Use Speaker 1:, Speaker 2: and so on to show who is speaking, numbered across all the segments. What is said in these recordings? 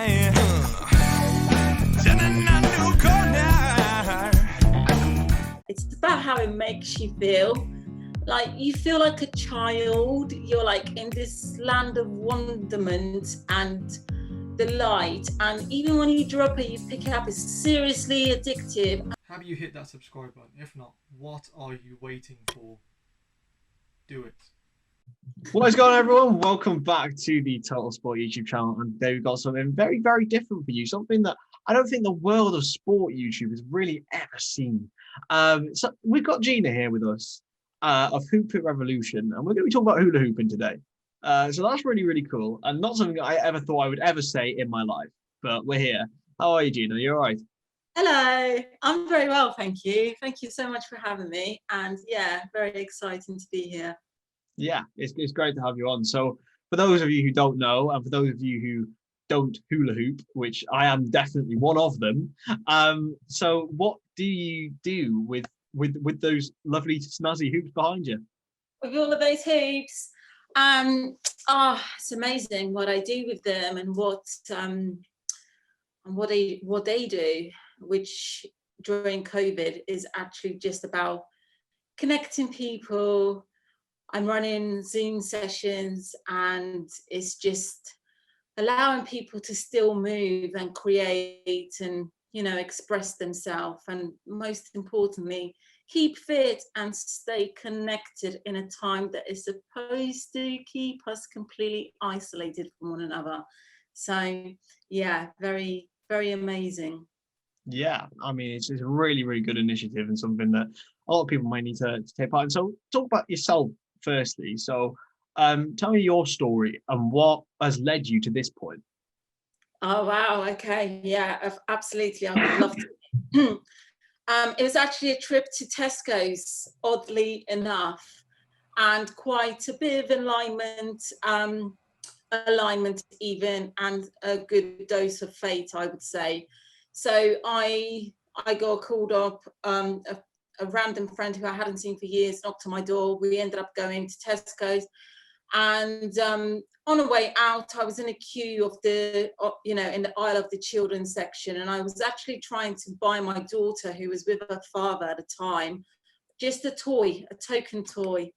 Speaker 1: It's about how it makes you feel. Like you feel like a child. You're like in this land of wonderment and delight. And even when you drop it, you pick it up. It's seriously addictive.
Speaker 2: Have you hit that subscribe button? If not, what are you waiting for? Do it.
Speaker 3: What is going on, everyone? Welcome back to the TotalSport YouTube channel. And today we've got something very, very different for you. Something that I don't think the world of sport YouTube has really ever seen. So we've got Gina here with us of HoopFit Revolution, and we're going to be talking about hula hooping today. So that's really, really cool, and not something I ever thought I would ever say in my life. But we're here. How are you, Gina? You all right?
Speaker 1: Hello, I'm very well, thank you. Thank you so much for having me. And yeah, very exciting to be here.
Speaker 3: Yeah, it's great to have you on. So for those of you who don't know, and for those of you who don't hula hoop, which I am definitely one of them, so what do you do with those lovely snazzy hoops behind you?
Speaker 1: With all of those hoops, it's amazing what I do with them and what they do, which during COVID is actually just about connecting people. I'm running Zoom sessions, and it's just allowing people to still move and create and, express themselves. And most importantly, keep fit and stay connected in a time that is supposed to keep us completely isolated from one another. So yeah, very, very amazing.
Speaker 3: Yeah, I mean, it's a really, really good initiative and something that a lot of people might need to take part in. So talk about yourself firstly. So tell me your story and what has led you to this point.
Speaker 1: Oh, wow. Okay. Yeah, absolutely. I would love to. It was actually a trip to Tesco's, oddly enough, and quite a bit of alignment even, and a good dose of fate, I would say. So I got called up, a random friend who I hadn't seen for years knocked on my door. We ended up going to Tesco's, and on the way out, I was in a queue of in the aisle of the children's section, and I was actually trying to buy my daughter, who was with her father at the time, just a token toy.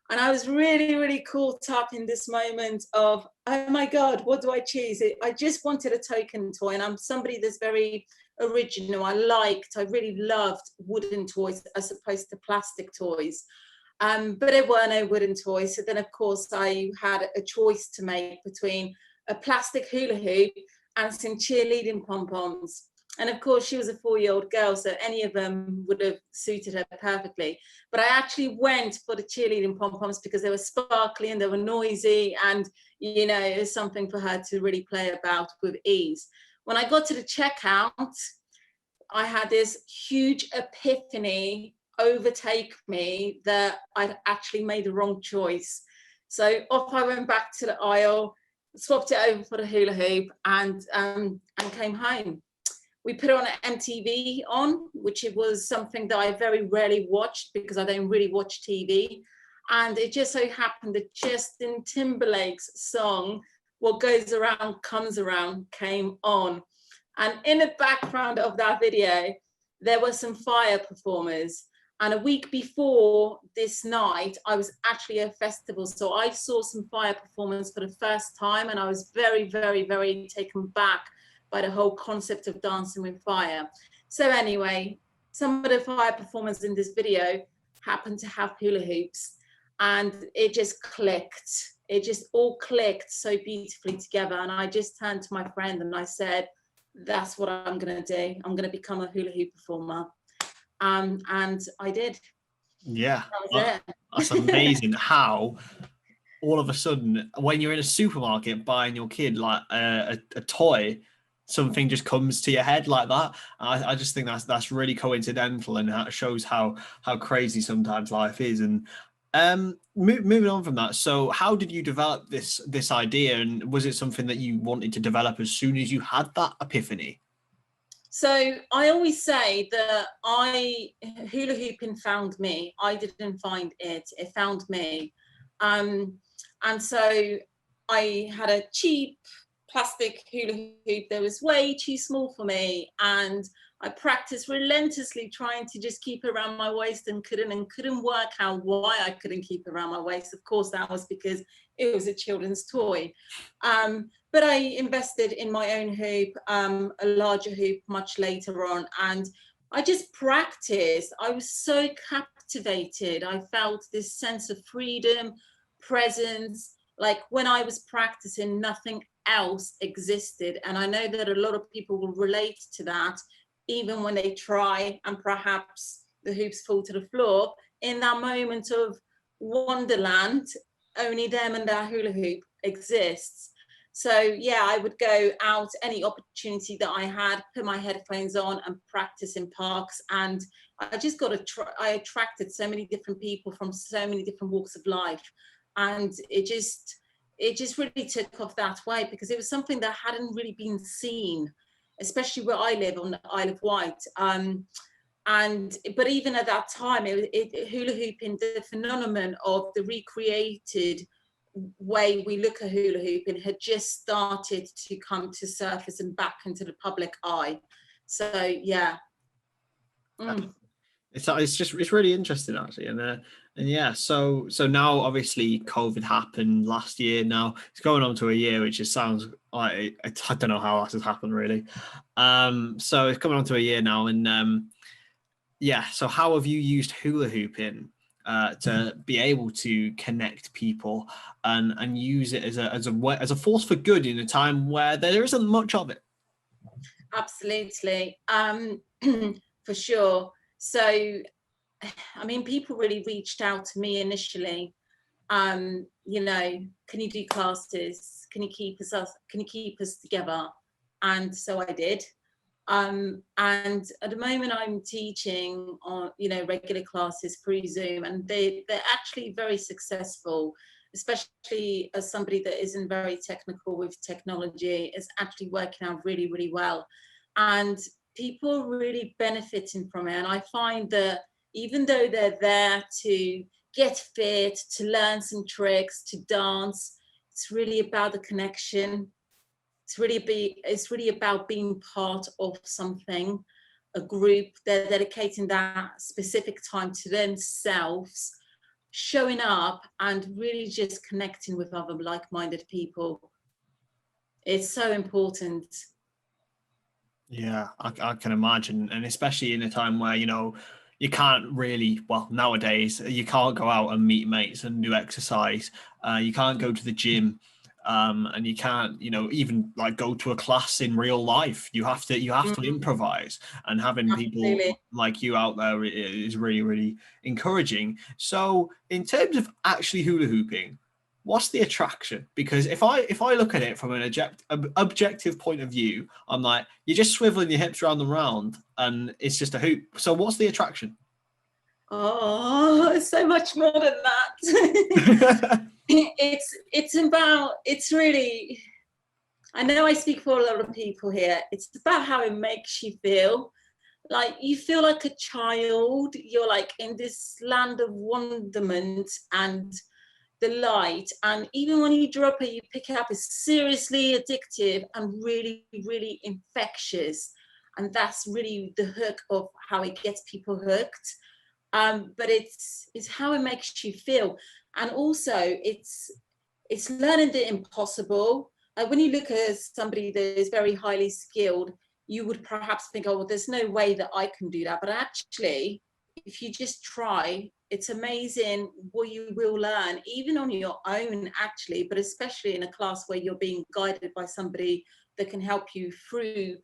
Speaker 1: And I was really, really caught up in this moment of, oh my God, what do I choose? I just wanted a token toy, and I'm somebody that's very original. I really loved wooden toys as opposed to plastic toys. But there were no wooden toys. So then, of course, I had a choice to make between a plastic hula hoop and some cheerleading pom-poms. And of course, she was a 4-year-old girl, so any of them would have suited her perfectly. But I actually went for the cheerleading pom-poms because they were sparkly and they were noisy, and, it was something for her to really play about with ease. When I got to the checkout, I had this huge epiphany overtake me that I'd actually made the wrong choice. So off I went back to the aisle, swapped it over for the hula hoop, and came home. We put on an MTV which it was something that I very rarely watched because I don't really watch TV. And it just so happened that Justin Timberlake's song, What Goes Around Comes Around, came on. And in the background of that video, there were some fire performers. And a week before this night, I was actually at a festival. So I saw some fire performance for the first time, and I was very, very, very taken back by the whole concept of dancing with fire. So anyway, some of the fire performers in this video happened to have hula hoops, and it just clicked. It just all clicked so beautifully together. And I just turned to my friend and I said, that's what I'm gonna do. I'm gonna become a hula hoop performer. And I did.
Speaker 3: Yeah, that's amazing. How all of a sudden, when you're in a supermarket buying your kid like a toy, something just comes to your head like that. I just think that's really coincidental, and that shows how crazy sometimes life is. And moving on from that, so how did you develop this idea, and was it something that you wanted to develop as soon as you had that epiphany?
Speaker 1: So I always say that hula hooping found me. I didn't find it, it found me. And so I had a cheap plastic hula hoop that was way too small for me, and I practiced relentlessly trying to just keep it around my waist and couldn't work out why I couldn't keep it around my waist. Of course, that was because it was a children's toy. But I invested in my own hoop, a larger hoop much later on, and I just practiced. I was so captivated. I felt this sense of freedom, presence. Like when I was practicing, nothing else existed. And I know that a lot of people will relate to that, even when they try and perhaps the hoops fall to the floor. In that moment of wonderland, only them and their hula hoop exists. So yeah, I would go out any opportunity that I had, put my headphones on and practice in parks. And I just I attracted so many different people from so many different walks of life. And it just really took off that way, because it was something that hadn't really been seen, especially where I live on the Isle of Wight. But even at that time, hula hooping, the phenomenon of the recreated way we look at hula hooping had just started to come to surface and back into the public eye. So yeah.
Speaker 3: It's really interesting actually, and yeah, so now obviously COVID happened last year. Now it's going on to a year, which just sounds like I don't know how that has happened really. So it's coming on to a year now, and yeah. So how have you used hula hooping to be able to connect people and use it as a force for good in a time where there isn't much of it?
Speaker 1: Absolutely, for sure. So, I mean, people really reached out to me initially. You know, can you do classes? Can you keep us together? And so I did. And at the moment I'm teaching on, you know, regular classes through Zoom, and they're actually very successful, especially as somebody that isn't very technical with technology. It's actually working out really, really well. And people are really benefiting from it. And I find that even though they're there to get fit, to learn some tricks, to dance, it's really about the connection. It's really about being part of something, a group. They're dedicating that specific time to themselves, showing up and really just connecting with other like-minded people. It's so important.
Speaker 3: Yeah, I can imagine, and especially in a time where, you know, you can't really, well, nowadays you can't go out and meet mates and do exercise. You can't go to the gym, and you can't, you know, even like go to a class in real life. You have to improvise, and having people like you out there is really, really encouraging. So, in terms of actually hula hooping, what's the attraction? Because if I look at it from an objective point of view, I'm like, you're just swiveling your hips round and round, and it's just a hoop. So what's the attraction?
Speaker 1: Oh, it's so much more than that. It's really, I know I speak for a lot of people here. It's about how it makes you feel. Like you feel like a child. You're like in this land of wonderment and delight, and even when you drop it, you pick it up. It's seriously addictive and really, really infectious, and that's really the hook of how it gets people hooked. But it's how it makes you feel, and also it's learning the impossible. Like when you look at somebody that is very highly skilled, you would perhaps think, oh well, there's no way that I can do that. But actually, if you just try, it's amazing what you will learn, even on your own actually, but especially in a class where you're being guided by somebody that can help you through,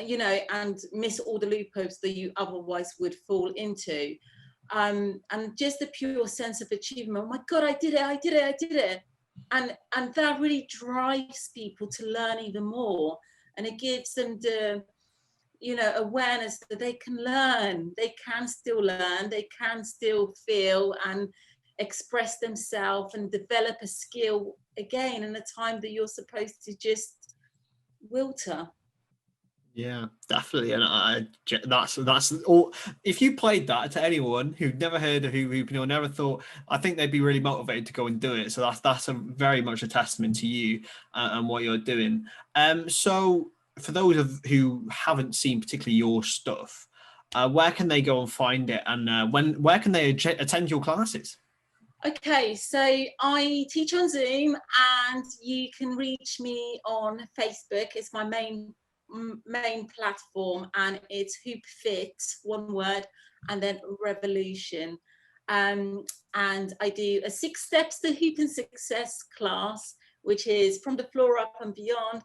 Speaker 1: you know, and miss all the loopholes that you otherwise would fall into. And just the pure sense of achievement. Oh my God, I did it. And that really drives people to learn even more. And it gives them the, you know, awareness that they can learn, they can still learn, they can still feel and express themselves and develop a skill again in a time that you're supposed to just wilter.
Speaker 3: Yeah, definitely, and that's all. If you played that to anyone who'd never heard of hooping or never thought, I think they'd be really motivated to go and do it. So that's a very much a testament to you and what you're doing. So for those who haven't seen particularly your stuff, where can they go and find it, and where can they attend your classes?
Speaker 1: Okay, so I teach on Zoom, and you can reach me on Facebook. It's my main platform, and it's HoopFit, one word, and then Revolution. And I do a 6 steps to hooping success class, which is from the floor up and beyond.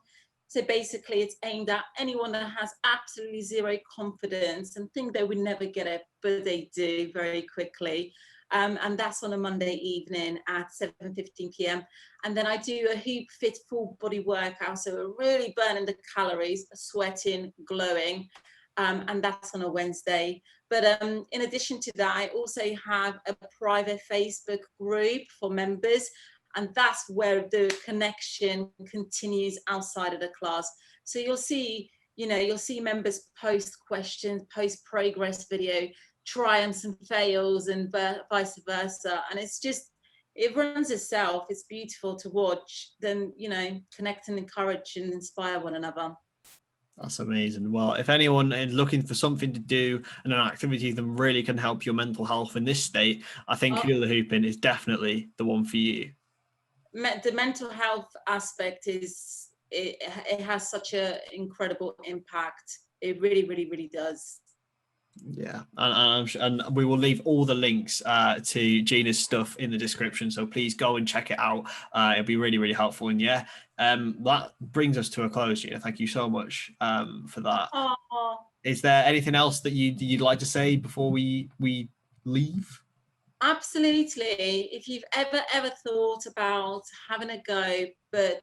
Speaker 1: So basically it's aimed at anyone that has absolutely zero confidence and think they would never get it, but they do very quickly. And that's on a Monday evening at 7:15 p.m. And then I do a HoopFit full body workout, so we're really burning the calories, sweating, glowing, and that's on a Wednesday. But in addition to that, I also have a private Facebook group for members, and that's where the connection continues outside of the class. So you'll see members post questions, post progress video, triumphs and fails, and vice versa. And it runs itself. It's beautiful to watch them, connect and encourage and inspire one another.
Speaker 3: That's amazing. Well, if anyone is looking for something to do and an activity that really can help your mental health in this state, I think hula hooping is definitely the one for you.
Speaker 1: The mental health aspect it has such an incredible impact. It really, really, really does.
Speaker 3: Yeah, and we will leave all the links to Gina's stuff in the description, so please go and check it out. It'll be really, really helpful. And yeah, that brings us to a close, Gina. Thank you so much for that.
Speaker 1: Aww.
Speaker 3: Is there anything else that you'd like to say before we leave?
Speaker 1: Absolutely. If you've ever thought about having a go, but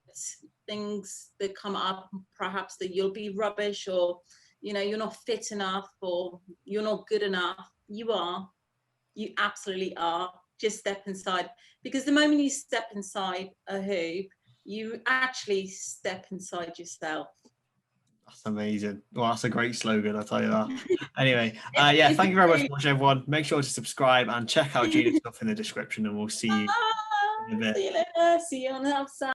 Speaker 1: things that come up, perhaps that you'll be rubbish, or you're not fit enough, or you're not good enough, you absolutely are. Just step inside, because the moment you step inside a hoop, you actually step inside yourself.
Speaker 3: That's amazing. Well, that's a great slogan, I'll tell you that. Anyway, yeah, thank you very much for watching, everyone. Make sure to subscribe and check out Gina's stuff in the description, and we'll see you in a bit.
Speaker 1: See you later. See you on the outside.